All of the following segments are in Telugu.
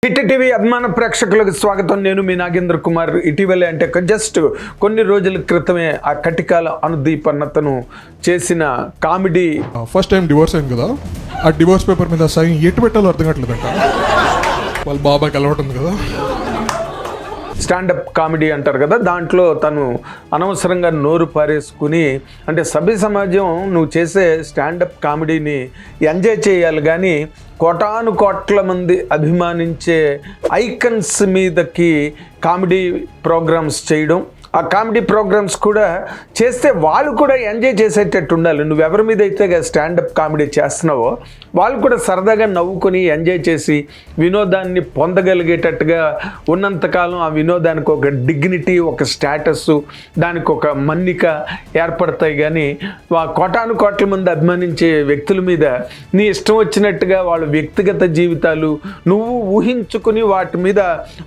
హిట్ టీవీ అభిమాన ప్రేక్షకులకు స్వాగతం. నేను మీ నాగేంద్ర కుమార్. ఇటీవలే అంటే జస్ట్ కొన్ని రోజుల క్రితమే ఆ కటికాల అనుదీప్ అన్నతను చేసిన కామెడీ. ఫస్ట్ టైం డివోర్స్ అయింది కదా, ఆ డివోర్స్ పేపర్ మీద సైన్ ఎటు పెట్టాలో అర్థం కావట్లేదంట. వాళ్ళ బాబాకి అలవాటు ఉంది కదా. స్టాండప్ కామెడీ అంటారు కదా, దాంట్లో తను అనవసరంగా నోరు పారేసుకుని, అంటే సభ్య సమాజం నువ్వు చేసే స్టాండప్ కామెడీని ఎంజాయ్ చేయాలి కానీ కోటాను కోట్ల మంది అభిమానించే ఐకన్స్ మీదకి కామెడీ ప్రోగ్రామ్స్ చేయడం, ఆ కామెడీ ప్రోగ్రామ్స్ కూడా చేస్తే వాళ్ళు కూడా ఎంజాయ్ చేసేటట్టు ఉండాలి. నువ్వెవరి మీద అయితే స్టాండప్ కామెడీ చేస్తున్నావో వాళ్ళు కూడా సరదాగా నవ్వుకొని ఎంజాయ్ చేసి వినోదాన్ని పొందగలిగేటట్టుగా ఉన్నంతకాలం ఆ వినోదానికి ఒక డిగ్నిటీ, ఒక స్టేటస్, దానికి ఒక మన్నిక ఏర్పడతాయి. కానీ కోటాను కోట్ల మంది అభిమానించే వ్యక్తుల మీద నీ ఇష్టం వచ్చినట్టుగా వాళ్ళ వ్యక్తిగత జీవితాలు నువ్వు ఊహించుకుని వాటి మీద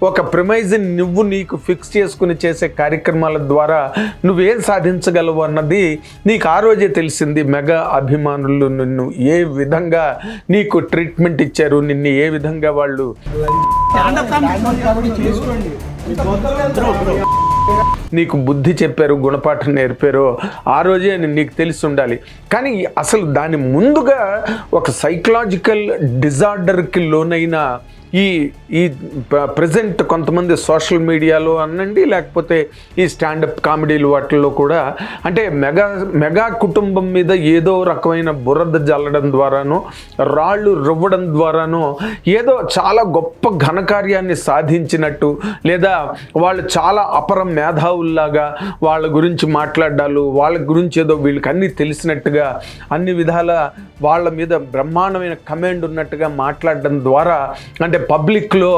ఒక ప్రిమైజ్ని నువ్వు నీకు ఫిక్స్ చేసుకుని చేసే కార్యక్రమాల ద్వారా నువ్వేం సాధించగలవు అన్నది నీకు ఆ రోజే తెలిసింది. మెగా అభిమానులు నిన్ను ఏ విధంగా నీకు ట్రీట్మెంట్ ఇచ్చారు, నిన్ను ఏ విధంగా వాళ్ళు నీకు బుద్ధి చెప్పారు, గుణపాఠం నేర్పారో ఆ రోజే నీకు తెలిసి ఉండాలి. కానీ అసలు దాని ముందుగా ఒక సైకలాజికల్ డిజార్డర్కి లోనైన ఈ ప్రజెంట్ కొంతమంది సోషల్ మీడియాలో అనండి, లేకపోతే ఈ స్టాండప్ కామెడీలు వాటిల్లో కూడా అంటే మెగా కుటుంబం మీద ఏదో రకమైన బురద జల్లడం ద్వారానో రాళ్ళు రువ్వడం ద్వారానో ఏదో చాలా గొప్ప ఘనకార్యాన్ని సాధించినట్టు, లేదా వాళ్ళు చాలా అపర మేధావుల్లాగా వాళ్ళ గురించి మాట్లాడాలు, వాళ్ళ గురించి ఏదో వీళ్ళకి అన్నీ తెలిసినట్టుగా అన్ని విధాల వాళ్ళ మీద బ్రహ్మాండమైన కమాండ్ ఉన్నట్టుగా మాట్లాడడం ద్వారా అంటే పబ్లిక్లో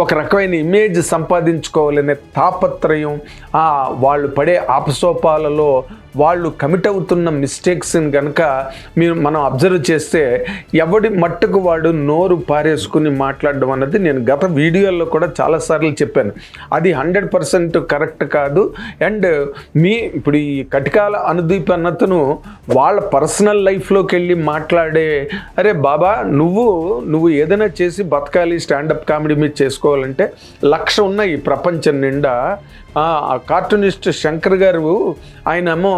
ఒక రకమైన ఇమేజ్ సంపాదించుకోవాలనే తాపత్రయం, వాళ్ళు పడే ఆపసోపాలలో వాళ్ళు కమిట్ అవుతున్న మిస్టేక్స్ని కనుక మనం అబ్జర్వ్ చేస్తే ఎవడి మట్టుకు వాడు నోరు పారేసుకుని మాట్లాడడం అన్నది నేను గత వీడియోల్లో కూడా చాలాసార్లు చెప్పాను. అది 100% కరెక్ట్ కాదు. అండ్ ఇప్పుడు ఈ కటికాల అనుదీప్ అన్నతను వాళ్ళ పర్సనల్ లైఫ్లోకి వెళ్ళి మాట్లాడే, అరే బాబా నువ్వు ఏదైనా చేసి బతకాలి, స్టాండప్ కామెడీ మీద చేసుకోవాలంటే 1,00,000 ఉన్నాయి ప్రపంచం నిండా. కార్టూనిస్ట్ శంకర్ గారు ఆయనేమో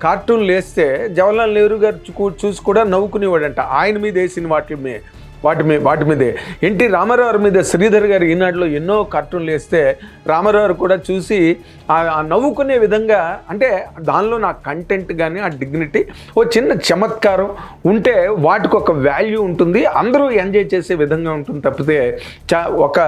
కార్టూన్లు వేస్తే జవహర్లాల్ నెహ్రూ గారు చూసి కూడా నవ్వుకునేవాడంట. ఆయన మీద వేసిన వాటి మీదే ఎన్టీ రామారావు మీద శ్రీధర్ గారు ఈనాడులో ఎన్నో కార్టూన్లు వేస్తే రామారావు కూడా చూసి నవ్వుకునే విధంగా, అంటే దానిలో నా కంటెంట్ కానీ ఆ డిగ్నిటీ ఓ చిన్న చమత్కారం ఉంటే వాటికి ఒక వాల్యూ ఉంటుంది, అందరూ ఎంజాయ్ చేసే విధంగా ఉంటుంది తప్పితే ఒక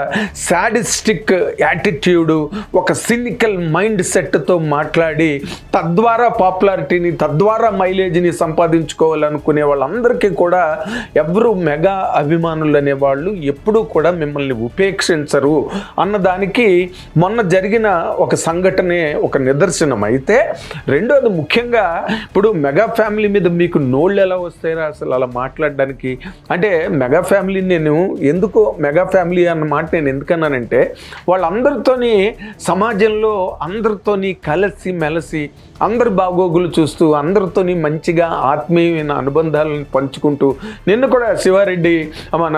సాడిస్టిక్ యాటిట్యూడు, ఒక సినికల్ మైండ్ సెట్తో మాట్లాడి తద్వారా పాపులారిటీని, తద్వారా మైలేజ్ని సంపాదించుకోవాలనుకునే వాళ్ళందరికీ కూడా ఎవరు మెగా అభిమానులు అనేవాళ్ళు ఎప్పుడూ కూడా మిమ్మల్ని ఉపేక్షించరు అన్నదానికి మొన్న జరిగిన ఒక సంఘటనే ఒక నిదర్శనం. అయితే రెండోది ముఖ్యంగా ఇప్పుడు మెగా ఫ్యామిలీ మీద మీకు నోళ్ళు ఎలా వస్తాయో అసలు అలా మాట్లాడడానికి. అంటే మెగా ఫ్యామిలీ నేను ఎందుకు మెగా ఫ్యామిలీ అన్న మాట నేను ఎందుకన్నానంటే వాళ్ళందరితోని సమాజంలో అందరితోని కలిసి మెలసి అందరు బాగోగులు చూస్తూ అందరితోని మంచిగా ఆత్మీయమైన అనుబంధాలను పంచుకుంటూ, నిన్ను కూడా శివారెడ్డి మన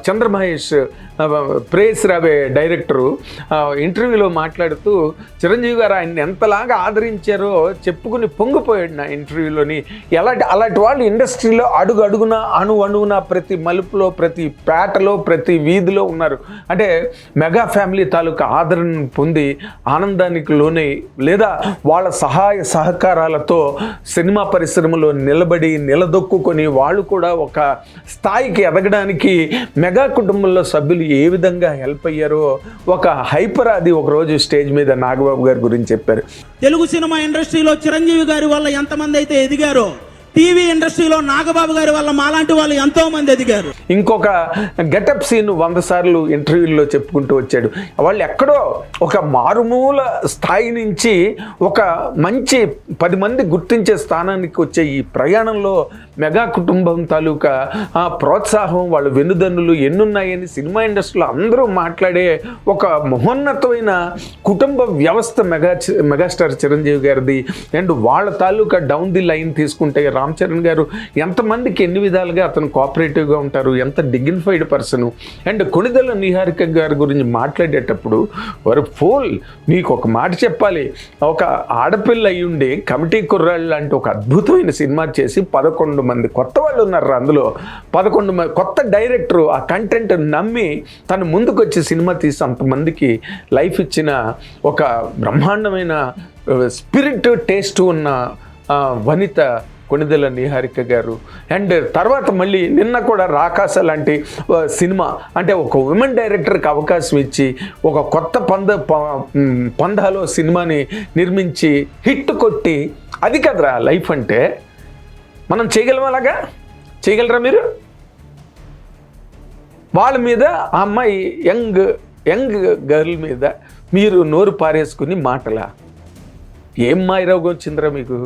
చంద్రమహేష్ ప్రేస్ రావే డైరెక్టరు ఇంటర్వ్యూలో మాట్లాడుతూ చిరంజీవి గారు ఆయన్ని ఎంతలాగా ఆదరించారో చెప్పుకుని పొంగిపోయాడు నా ఇంటర్వ్యూలోని. అలాంటి వాళ్ళు ఇండస్ట్రీలో అడుగున అణువున ప్రతి మలుపులో, ప్రతి పేటలో, ప్రతి వీధిలో ఉన్నారు. అంటే మెగా ఫ్యామిలీ తాలూకా ఆదరణ పొంది ఆనందానికి లోనై, లేదా వాళ్ళ సహాయ సహకారాలతో సినిమా పరిశ్రమలో నిలదొక్కుని వాళ్ళు కూడా ఒక స్థాయికి ఎదగడానికి మెగా కుటుంబంలో సభ్యులు ఏ విధంగా హెల్ప్ అయ్యారో ఒక హైపర్ అది ఒకరోజు స్టేజ్ మీద నాగబాబు గారి గురించి చెప్పారు. తెలుగు సినిమా ఇండస్ట్రీలో చిరంజీవి గారి వల్ల ఎంతమంది అయితే ఎదిగారో, టీవీ ఇండస్ట్రీలో నాగబాబు గారి వల్ల మాలాంటి వాళ్ళు ఎంతో మంది ఎదిగారు. ఇంకొక గెటప్ సీన్ 100 సార్లు ఇంటర్వ్యూల్లో చెప్పుకుంటూ వచ్చాడు. వాళ్ళు ఎక్కడో ఒక మారుమూల స్థాయి నుంచి ఒక మంచి 10 మంది గుర్తించే స్థానానికి వచ్చే ఈ ప్రయాణంలో మెగా కుటుంబం తాలూకా ప్రోత్సాహం, వాళ్ళ వెన్నుదన్నులు ఎన్నున్నాయని సినిమా ఇండస్ట్రీలో అందరూ మాట్లాడే ఒక మహోన్నతమైన కుటుంబ వ్యవస్థ మెగాస్టార్ చిరంజీవి గారిది. అండ్ వాళ్ళ తాలూకా డౌన్ ది లైన్ తీసుకుంటే రామ్ చరణ్ గారు ఎంతమందికి ఎన్ని విధాలుగా అతను కోఆపరేటివ్గా ఉంటారు, ఎంత dignified person. And Konidela Niharika గారి గురించి మాట్లాడేటప్పుడు వారు ఫోల్, మీకు ఒక మాట చెప్పాలి, ఒక ఆడపిల్ల అయ్యుండి కమిటీ కుర్రాళ్ళు లాంటి ఒక అద్భుతమైన సినిమా చేసి 11 మంది కొత్త వాళ్ళు ఉన్నారు అందులో. 11 మంది కొత్త డైరెక్టరు ఆ కంటెంట్ నమ్మి తను ముందుకొచ్చి సినిమా తీసి అంతమందికి లైఫ్ ఇచ్చిన ఒక బ్రహ్మాండమైన స్పిరిట్ టేస్ట్ ఉన్న వనిత కొణిదెల నిహారిక గారు. అండ్ తర్వాత మళ్ళీ నిన్న కూడా రాకాస లాంటి సినిమా, అంటే ఒక ఉమెన్ డైరెక్టర్కి అవకాశం ఇచ్చి ఒక కొత్త పందాలో సినిమాని నిర్మించి హిట్ కొట్టి, అది కదరా లైఫ్ అంటే. మనం చేయగలం, అలాగా చేయగలరా మీరు? వాళ్ళ మీద ఆ అమ్మాయి యంగ్ గర్ల్ మీద మీరు నోరు పారేసుకుని మాటలా? ఏం మాయరోగం వచ్చిందిరా మీకు?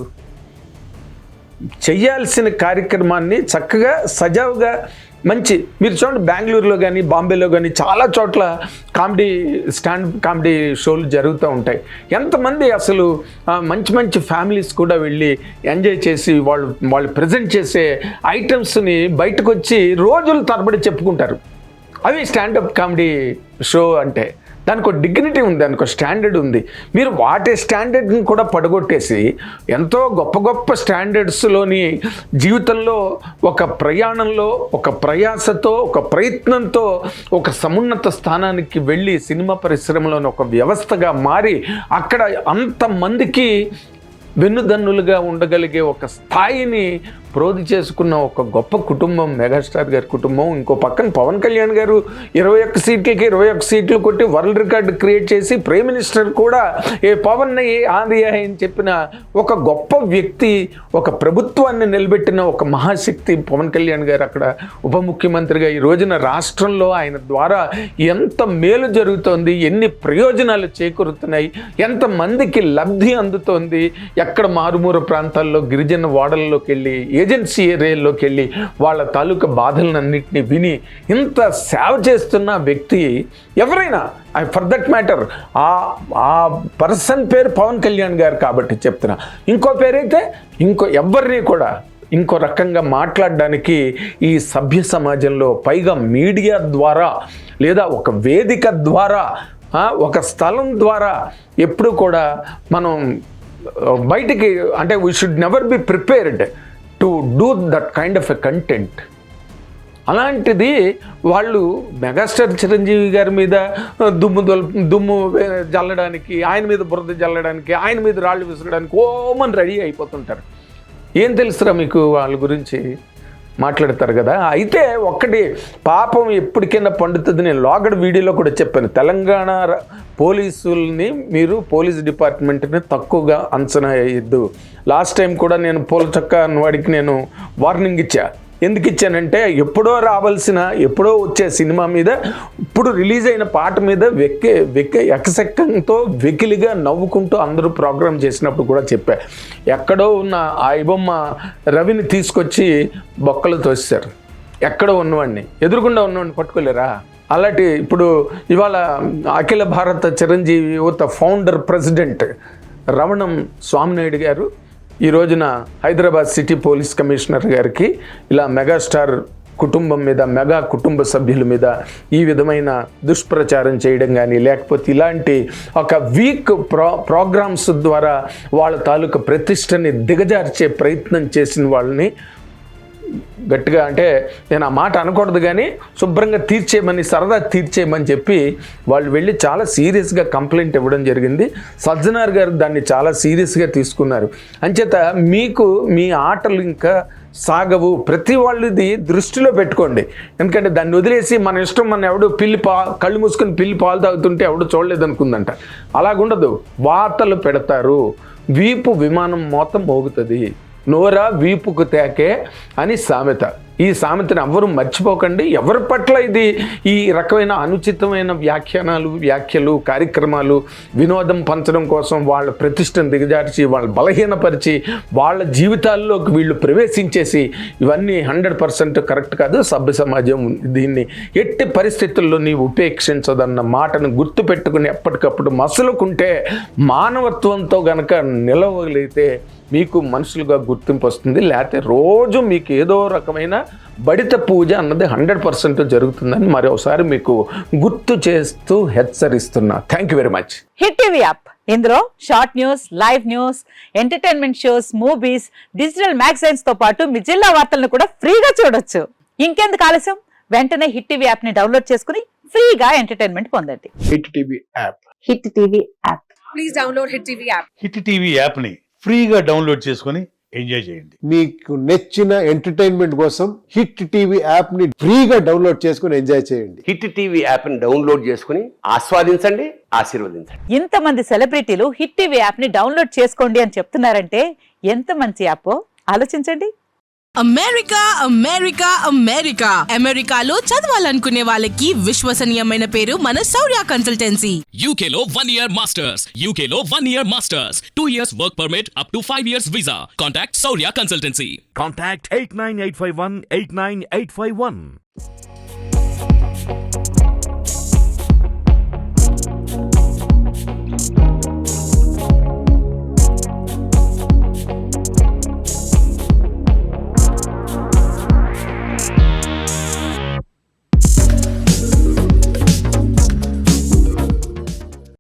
చెయ్యాల్సిన కార్యక్రమాన్ని చక్కగా సజావుగా మంచి, మీరు చూడండి బెంగళూరులో కానీ బాంబేలో కానీ చాలా చోట్ల కామెడీ షోలు జరుగుతూ ఉంటాయి. ఎంతమంది అసలు మంచి మంచి ఫ్యామిలీస్ కూడా వెళ్ళి ఎంజాయ్ చేసి వాళ్ళు ప్రజెంట్ చేసే ఐటమ్స్ని బయటకు వచ్చి రోజులు తరబడి చెప్పుకుంటారు. అవి స్టాండప్ కామెడీ షో అంటే. దానికి ఒక డిగ్నిటీ ఉంది, దానికి ఒక స్టాండర్డ్ ఉంది. మీరు వాటి స్టాండర్డ్ని కూడా పడగొట్టేసి ఎంతో గొప్ప గొప్ప స్టాండర్డ్స్లోని జీవితంలో ఒక ప్రయాణంలో ఒక ప్రయాసతో ఒక ప్రయత్నంతో ఒక సమున్నత స్థానానికి వెళ్ళి సినిమా పరిశ్రమలోని ఒక వ్యవస్థగా మారి అక్కడ అంతమందికి వెన్నుదన్నులుగా ఉండగలిగే ఒక స్థాయిని ప్రోధి చేసుకున్న ఒక గొప్ప కుటుంబం మెగాస్టార్ గారి కుటుంబం. ఇంకో పక్కన పవన్ కళ్యాణ్ గారు 21 సీట్లకి 21 సీట్లు కొట్టి వరల్డ్ రికార్డు క్రియేట్ చేసి ప్రైమ్ మినిస్టర్ కూడా ఏ పవన్ ఆది అని చెప్పిన ఒక గొప్ప వ్యక్తి, ఒక ప్రభుత్వాన్ని నిలబెట్టిన ఒక మహాశక్తి పవన్ కళ్యాణ్ గారు అక్కడ ఉప ముఖ్యమంత్రిగా. ఈ రోజున రాష్ట్రంలో ఆయన ద్వారా ఎంత మేలు జరుగుతోంది, ఎన్ని ప్రయోజనాలు చేకూరుతున్నాయి, ఎంతమందికి లబ్ధి అందుతోంది. ఎక్కడ మారుమూర ప్రాంతాల్లో గిరిజన వాడల్లోకి వెళ్ళి ఏజెన్సీ ఏరియాల్లోకి వెళ్ళి వాళ్ళ తాలూకా బాధలన్నింటినీ విని ఇంత సేవ చేస్తున్న వ్యక్తి ఎవరైనా, ఫర్ దట్ మ్యాటర్ ఆ పర్సన్ పేరు పవన్ కళ్యాణ్ గారు కాబట్టి చెప్తున్నా. ఇంకో పేరైతే ఎవరిని కూడా ఇంకో రకంగా మాట్లాడడానికి ఈ సభ్య సమాజంలో, పైగా మీడియా ద్వారా లేదా ఒక వేదిక ద్వారా ఒక స్థలం ద్వారా ఎప్పుడు కూడా మనం బయటికి, అంటే we should never be prepared to do that kind of a content. అలాంటిది వాళ్ళు మెగాస్టార్ చిరంజీవి గారి మీద దుమ్ము జల్లడానికి, ఆయన మీద బురద జల్లడానికి, ఆయన మీద రాళ్ళు విసరడానికి ఓమని రెడీ అయిపోతుంటారు. ఏం తెలుసురా మీకు వాళ్ళ గురించి మాట్లాడతారు కదా. అయితే ఒక్కటి పాపం ఎప్పటికైనా పండుతుంది. నేను లాగడ్ వీడియోలో కూడా చెప్పాను, తెలంగాణ పోలీసుల్ని మీరు పోలీస్ డిపార్ట్మెంట్ని తక్కువగా అంచనా వేయద్దు. లాస్ట్ టైం కూడా నేను పూల చొక్కా అన్నవాడికి నేను వార్నింగ్ ఇచ్చా. ఎందుకు ఇచ్చానంటే ఎప్పుడో రావాల్సిన, ఎప్పుడో వచ్చే సినిమా మీద ఇప్పుడు రిలీజ్ అయిన పాట మీద ఎక్కసెక్కంతో వెకిలిగా నవ్వుకుంటూ అందరూ ప్రోగ్రామ్ చేసినప్పుడు కూడా చెప్పా, ఎక్కడో ఉన్న ఆ ఐబొమ్మ రవిని తీసుకొచ్చి బొక్కలు తోసారు. ఎక్కడో ఉన్నవాడిని, ఎదురుగుండా ఉన్నవాడిని పట్టుకోలేరా? అలాంటి ఇప్పుడు ఇవాళ అఖిల భారత చిరంజీవి యువత ఫౌండర్ ప్రెసిడెంట్ రమణం స్వామినాయుడు గారు ఈ రోజున హైదరాబాద్ సిటీ పోలీస్ కమిషనర్ గారికి ఇలా మెగాస్టార్ కుటుంబం మీద, మెగా కుటుంబ సభ్యుల మీద ఈ విధమైన దుష్ప్రచారం చేయడం కానీ, లేకపోతే ఇలాంటి ఒక వీక్ ప్రోగ్రామ్స్ ద్వారా వాళ్ళ తాలూకా ప్రతిష్టని దిగజార్చే ప్రయత్నం చేసిన వాళ్ళని గట్టిగా, అంటే నేను ఆ మాట అనకూడదు కానీ శుభ్రంగా తీర్చేయమని, సరదా తీర్చేయమని చెప్పి వాళ్ళు వెళ్ళి చాలా సీరియస్గా కంప్లైంట్ ఇవ్వడం జరిగింది. సజ్జనార్ గారు దాన్ని చాలా సీరియస్గా తీసుకున్నారు. అంచేత మీకు మీ ఆటలు ఇంకా సాగవు. ప్రతి వాళ్ళది దృష్టిలో పెట్టుకోండి. ఎందుకంటే దాన్ని వదిలేసి మన ఇష్టం, మన ఎవడు కళ్ళు మూసుకొని పిల్లి పాలు తాగుతుంటే ఎవడు చూడలేదు అనుకుందంట. అలాగుండదు. వార్తలు పెడతారు, వీపు విమానం మోతం మోగుతుంది, నోరా వీపుకు తేకే అని సామెత. ఈ సామెతను ఎవ్వరూ మర్చిపోకండి. ఎవరి పట్ల ఇది ఈ రకమైన అనుచితమైన వ్యాఖ్యలు కార్యక్రమాలు వినోదం పంచడం కోసం వాళ్ళ ప్రతిష్టను దిగజార్చి వాళ్ళ బలహీనపరిచి వాళ్ళ జీవితాల్లోకి వీళ్ళు ప్రవేశించేసి ఇవన్నీ 100% కరెక్ట్ కాదు. సభ్య సమాజం దీన్ని ఎట్టి పరిస్థితుల్లో నీవు ఉపేక్షించదన్న మాటను గుర్తుపెట్టుకుని ఎప్పటికప్పుడు మసలుకుంటే మానవత్వంతో గనక నిలవగలిగితే మీకు మనుషులుగా గుర్తింపు వస్తుంది. లేకపోతే రోజు మీకు ఏదో రకమైన బడిత పూజ అన్నది 100% జరుగుతుందని మరోసారి మీకు గుర్తు చేస్తూ హెచ్చరిస్తున్నా. Thank you very much. Hit TV app, ఇందులో short news, live news, entertainment shows, movies, digital magazines తో పాటు మీ జిల్లా వార్తలను కూడా ఫ్రీగా చూడొచ్చు. ఇంకెందుకు ఆలస్యం, వెంటనే హిట్ టీవీ యాప్ ని డౌన్లోడ్ చేసుకుని ఫ్రీగా ఎంటర్టైన్మెంట్ పొందండి. Hit TV app. Hit TV app. Please download hit TV app. Hit TV యాప్ని ఫ్రీగా డౌన్లోడ్ చేసుకొని ఎంజాయ్ చేయండి. మీకు నచ్చిన ఎంటర్టైన్మెంట్ కోసం హిట్ టీవీ యాప్ ని ఫ్రీగా డౌన్లోడ్ చేసుకుని ఎంజాయ్ చేయండి. హిట్ టీవీ యాప్ ని డౌన్లోడ్ చేసుకుని ఆస్వాదించండి, ఆశీర్వదించండి. ఇంతమంది సెలబ్రిటీలు హిట్ టీవీ యాప్ ని డౌన్లోడ్ చేసుకోండి అని చెప్తున్నారంటే ఎంత మంచి యాప్ ఆలోచించండి. అమెరికా అమెరికా అమెరికా అమెరికాలో చదవాలనుకునే వాళ్ళకి విశ్వసనీయమైన పేరు మన శౌర్య కన్సల్టెన్సీ. UK లో 1 year masters, UK లో 1 year masters, 2 years work permit up to 5 years visa. Contact Saurya Consultancy. Contact 89851 89851.